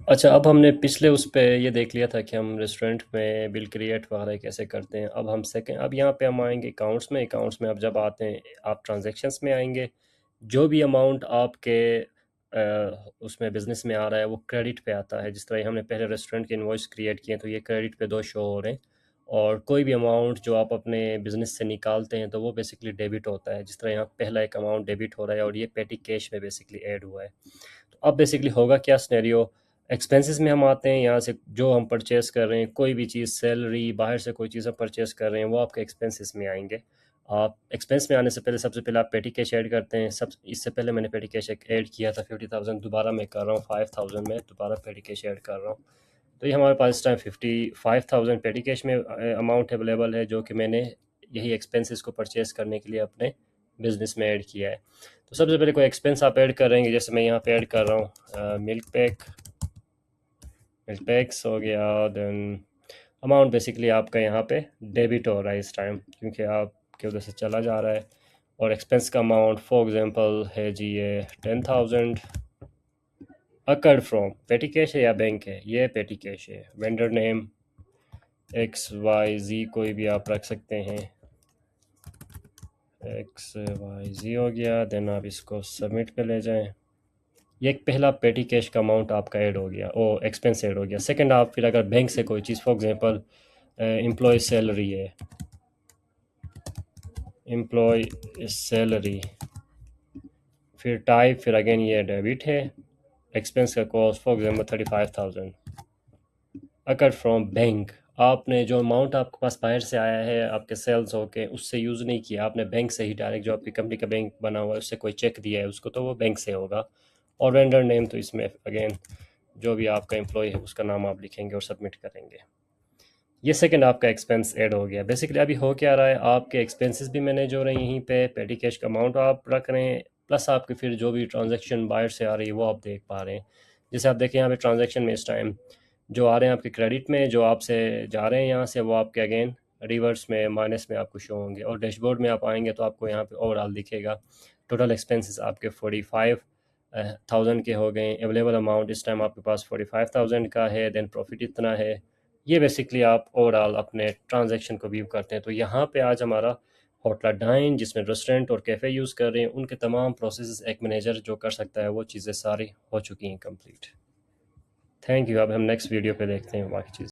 अच्छा, अब हमने पिछले उस पे ये देख लिया था कि हम रेस्टोरेंट में बिल क्रिएट वगैरह कैसे करते हैं। अब यहाँ पे हम आएंगे अकाउंट्स में अब जब आते हैं आप ट्रांजैक्शंस में आएंगे। जो भी अमाउंट आपके उसमें बिजनेस में आ रहा है वो क्रेडिट पे आता है। जिस तरह हमने पहले रेस्टोरेंट के इनवॉइस क्रिएट किए तो ये क्रेडिट पे दो शो हो रहे हैं। और कोई भी अमाउंट जो आप अपने बिजनेस से निकालते हैं तो वो बेसिकली डेबिट होता है। जिस तरह यहाँ पहला एक अमाउंट डेबिट हो रहा है और ये पेटी कैश में बेसिकली ऐड हुआ है। तो अब बेसिकली होगा क्या सिनेरियो, एक्सपेंसेस में हम आते हैं। यहाँ से जो हम परचेज़ कर रहे हैं, कोई भी चीज़, सैलरी, बाहर से कोई चीज़ हम परचेज़ कर रहे हैं, वो आपके एक्सपेंसेस में आएंगे। आप एक्सपेंस में आने से पहले सबसे पहले आप पेटी कैश ऐड करते हैं। सब इससे पहले मैंने पेटी कैश ऐड किया था 50,000, दोबारा मैं कर रहा हूँ 5,000 में दोबारा पेटी कैश ऐड कर रहा हूँ। तो ये हमारे पास इस टाइम 55,000 पेटी कैश में अमाउंट अवेलेबल है, जो कि मैंने यही एक्सपेंसेस को परचेज़ करने के लिए अपने बिजनेस में ऐड किया है। तो सबसे पहले कोई एक्सपेंस आप ऐड करेंगे, जैसे मैं यहाँ पे ऐड कर रहा हूँ मिल्क पैक्स हो गया। देन अमाउंट बेसिकली आपका यहाँ पे डेबिट हो रहा है इस टाइम, क्योंकि आपके उधर से चला जा रहा है। और एक्सपेंस का अमाउंट फॉर एग्जांपल है जी ये 10,000 अकर्ड फ्रॉम पेटी कैश है या बैंक है, ये पेटी कैश है। वेंडर नेम XYZ कोई भी आप रख सकते हैं, XYZ हो गया। देन आप इसको सबमिट पे ले जाएं। ये एक पहला पेटी कैश का अमाउंट आपका ऐड हो गया, ओ एक्सपेंस ऐड हो गया। सेकंड, आप फिर अगर बैंक से कोई चीज़, फॉर एग्जांपल एम्प्लॉय सैलरी है, एम्प्लॉय सैलरी, फिर टाइप, फिर अगेन ये डेबिट है। एक्सपेंस का कॉस्ट फॉर एग्जांपल 35,000 अगर फ्रॉम बैंक। आपने जो अमाउंट आपके पास बाहर से आया है आपके सेल्स होके, उससे यूज़ नहीं किया आपने, बैंक से ही डायरेक्ट जो आपकी कंपनी का बैंक बना हुआ है उससे कोई चेक दिया है उसको, तो वो बैंक से होगा। और वेंडर नेम, तो इसमें अगेन जो भी आपका एम्प्लॉय है उसका नाम आप लिखेंगे और सबमिट करेंगे। ये सेकंड आपका एक्सपेंस ऐड हो गया। बेसिकली अभी हो क्या रहा है, आपके एक्सपेंसेस भी मैनेज हो रहे हैं यहीं पे, पेटी कैश का अमाउंट आप रख रहे हैं, प्लस आपके फिर जो भी ट्रांजैक्शन बाहर से आ रही है वो आप देख पा रहे हैं। जैसे आप देखें यहाँ पे ट्रांजैक्शन में इस टाइम जो आ रहे हैं आपके क्रेडिट में, जो आपसे जा रहे हैं यहाँ से, वो आपके अगेन रिवर्स में माइनस में आपको शो होंगे। और डैशबोर्ड में आप आएंगे तो आपको यहाँ पे ओवरऑल दिखेगा टोटल एक्सपेंसेस आपके 45,000 के हो गए। अवेलेबल अमाउंट इस टाइम आपके पास 45,000 का है। देन प्रॉफिट इतना है। ये बेसिकली आप ओवरऑल अपने ट्रांजैक्शन को व्यू करते हैं। तो यहाँ पे आज हमारा होटल डाइन, जिसमें रेस्टोरेंट और कैफ़े यूज़ कर रहे हैं, उनके तमाम प्रोसेस एक मैनेजर जो कर सकता है, वो चीज़ें सारी हो चुकी हैं कंप्लीट। Thank you. अब हम नेक्स्ट वीडियो पे देखते हैं बाकी चीज़।